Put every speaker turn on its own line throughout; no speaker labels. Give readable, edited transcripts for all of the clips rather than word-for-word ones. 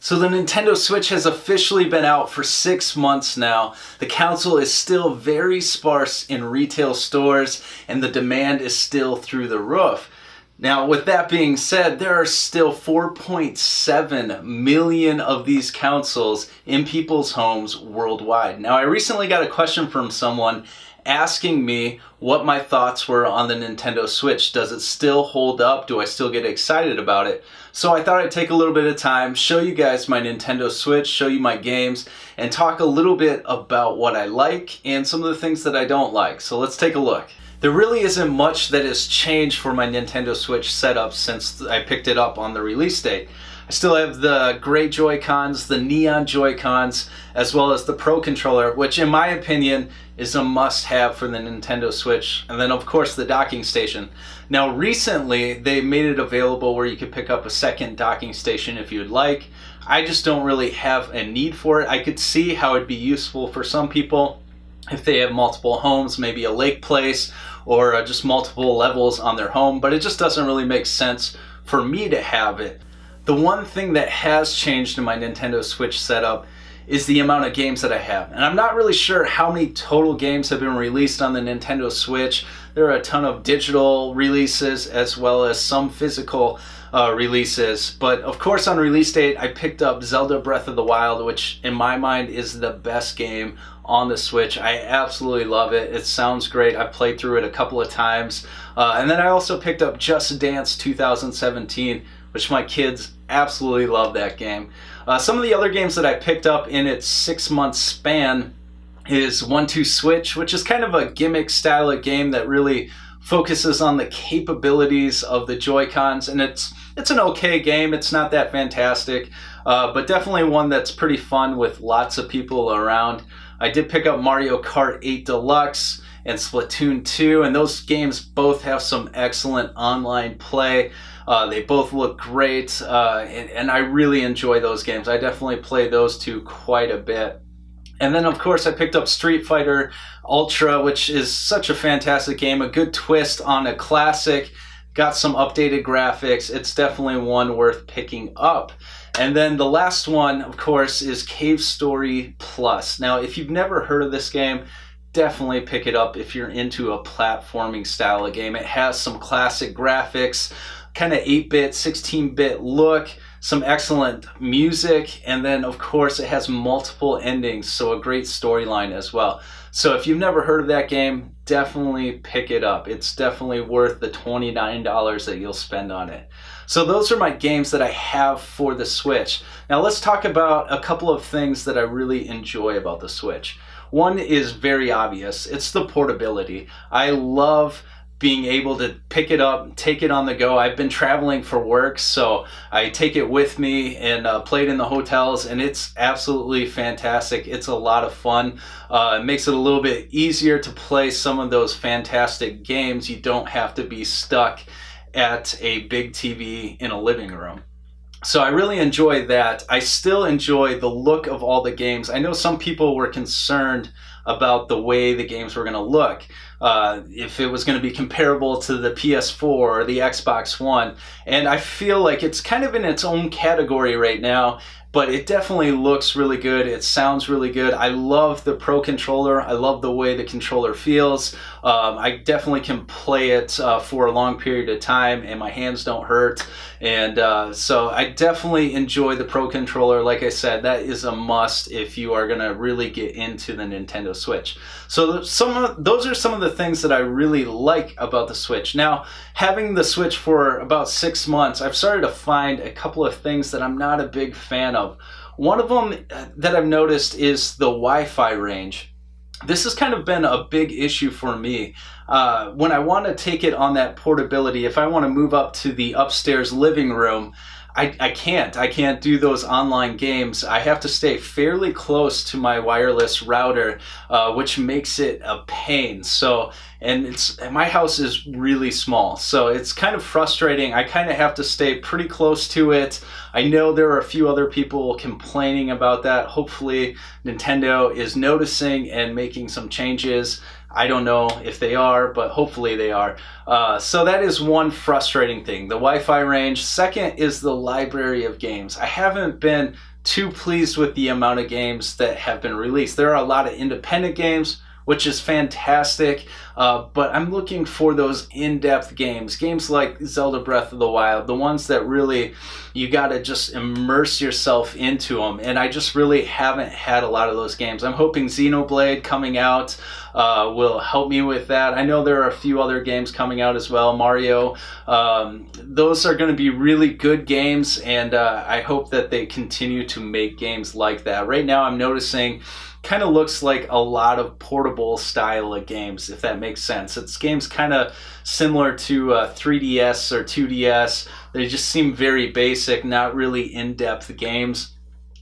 So the Nintendo Switch has officially been out for 6 months now. The console is still very sparse in retail stores and the demand is still through the roof. Now, with that being said, there are still 4.7 million of these consoles in people's homes worldwide. Now, I recently got a question from someone asking me what my thoughts were on the Nintendo Switch. Does it still hold up? Do I still get excited about it? So I thought I'd take a little bit of time, show you guys my Nintendo Switch, show you my games, and talk a little bit about what I like and some of the things that I don't like. So let's take a look. There really isn't much that has changed for my Nintendo Switch setup since I picked it up on the release date. I still have the gray Joy-Cons, the neon Joy-Cons, as well as the Pro Controller, which in my opinion is a must-have for the Nintendo Switch, and then of course the docking station. Now recently they made it available where you could pick up a second docking station if you'd like. I just don't really have a need for it. I could see how it'd be useful for some people if they have multiple homes, maybe a lake place, or just multiple levels on their home, but it just doesn't really make sense for me to have it. The one thing that has changed in my Nintendo Switch setup is the amount of games that I have. And I'm not really sure how many total games have been released on the Nintendo Switch. There are a ton of digital releases as well as some physical releases. But of course on release date I picked up Zelda Breath of the Wild, which in my mind is the best game on the Switch. I absolutely love it. It sounds great. I've played through it a couple of times. And then I also picked up Just Dance 2017, which my kids absolutely love that game. Some of the other games that I picked up in its 6-month span is 1-2 Switch, which is kind of a gimmick style of game that really focuses on the capabilities of the Joy-Cons, and it's an okay game. It's not that fantastic, but definitely one that's pretty fun with lots of people around. I did pick up Mario Kart 8 Deluxe and Splatoon 2, and those games both have some excellent online play. They both look great, and I really enjoy those games. I definitely play those two quite a bit. And then of course I picked up Street Fighter Ultra, which is such a fantastic game, a good twist on a classic, got some updated graphics. It's definitely one worth picking up. And then the last one, of course, is Cave Story Plus. Now, if you've never heard of this game, definitely pick it up if you're into a platforming style of game. It has some classic graphics, kind of 8-bit, 16-bit look, some excellent music, and then of course it has multiple endings, so a great storyline as well. So if you've never heard of that game, definitely pick it up. It's definitely worth the $29 that you'll spend on it. So those are my games that I have for the Switch. Now let's talk about a couple of things that I really enjoy about the Switch. One is very obvious. It's the portability. I love being able to pick it up, take it on the go. I've been traveling for work, so I take it with me and play it in the hotels, and it's absolutely fantastic. It's a lot of fun. It makes it a little bit easier to play some of those fantastic games. You don't have to be stuck at a big TV in a living room. So I really enjoy that. I still enjoy the look of all the games. I know some people were concerned about the way the games were going to look, if it was going to be comparable to the PS4 or the Xbox One, and I feel like it's kind of in its own category right now, but it definitely looks really good. It sounds really good. I love the Pro Controller. I love the way the controller feels. I definitely can play it for a long period of time and my hands don't hurt. And so I definitely enjoy the Pro Controller. Like I said, that is a must if you are gonna really get into the Nintendo Switch. So those are some of the things that I really like about the Switch. Now, having the Switch for about 6 months, I've started to find a couple of things that I'm not a big fan of. One of them that I've noticed is the Wi-Fi range. This has kind of been a big issue for me. When I want to take it on that portability, if I want to move up to the upstairs living room, I can't do those online games. I have to stay fairly close to my wireless router, which makes it a pain. So, and my house is really small, so it's kind of frustrating. I kind of have to stay pretty close to it. I know there are a few other people complaining about that. Hopefully Nintendo is noticing and making some changes. I don't know if they are, but hopefully they are. So that is one frustrating thing, the Wi-Fi range. Second is the library of games. I haven't been too pleased with the amount of games that have been released. There are a lot of independent games, which is fantastic, but I'm looking for those in-depth games like Zelda Breath of the Wild, the ones that really you gotta just immerse yourself into them, and I just really haven't had a lot of those games. I'm hoping Xenoblade coming out will help me with that. I know there are a few other games coming out as well, Mario. Those are going to be really good games, and I hope that they continue to make games like that. Right now I'm noticing kind of looks like a lot of portable style of games, if that makes sense. It's games kind of similar to 3DS or 2DS. They just seem very basic, not really in-depth games.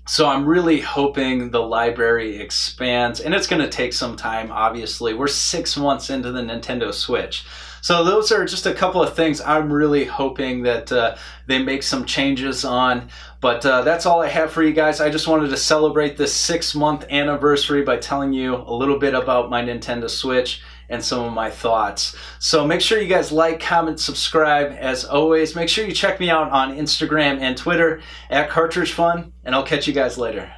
So I'm really hoping the library expands, and it's going to take some time, obviously. We're 6 months into the Nintendo Switch. So those are just a couple of things I'm really hoping that they make some changes on. But that's all I have for you guys. I just wanted to celebrate this 6-month anniversary by telling you a little bit about my Nintendo Switch and some of my thoughts. So make sure you guys like, comment, subscribe. As always, make sure you check me out on Instagram and Twitter at Cartridge Fun, and I'll catch you guys later.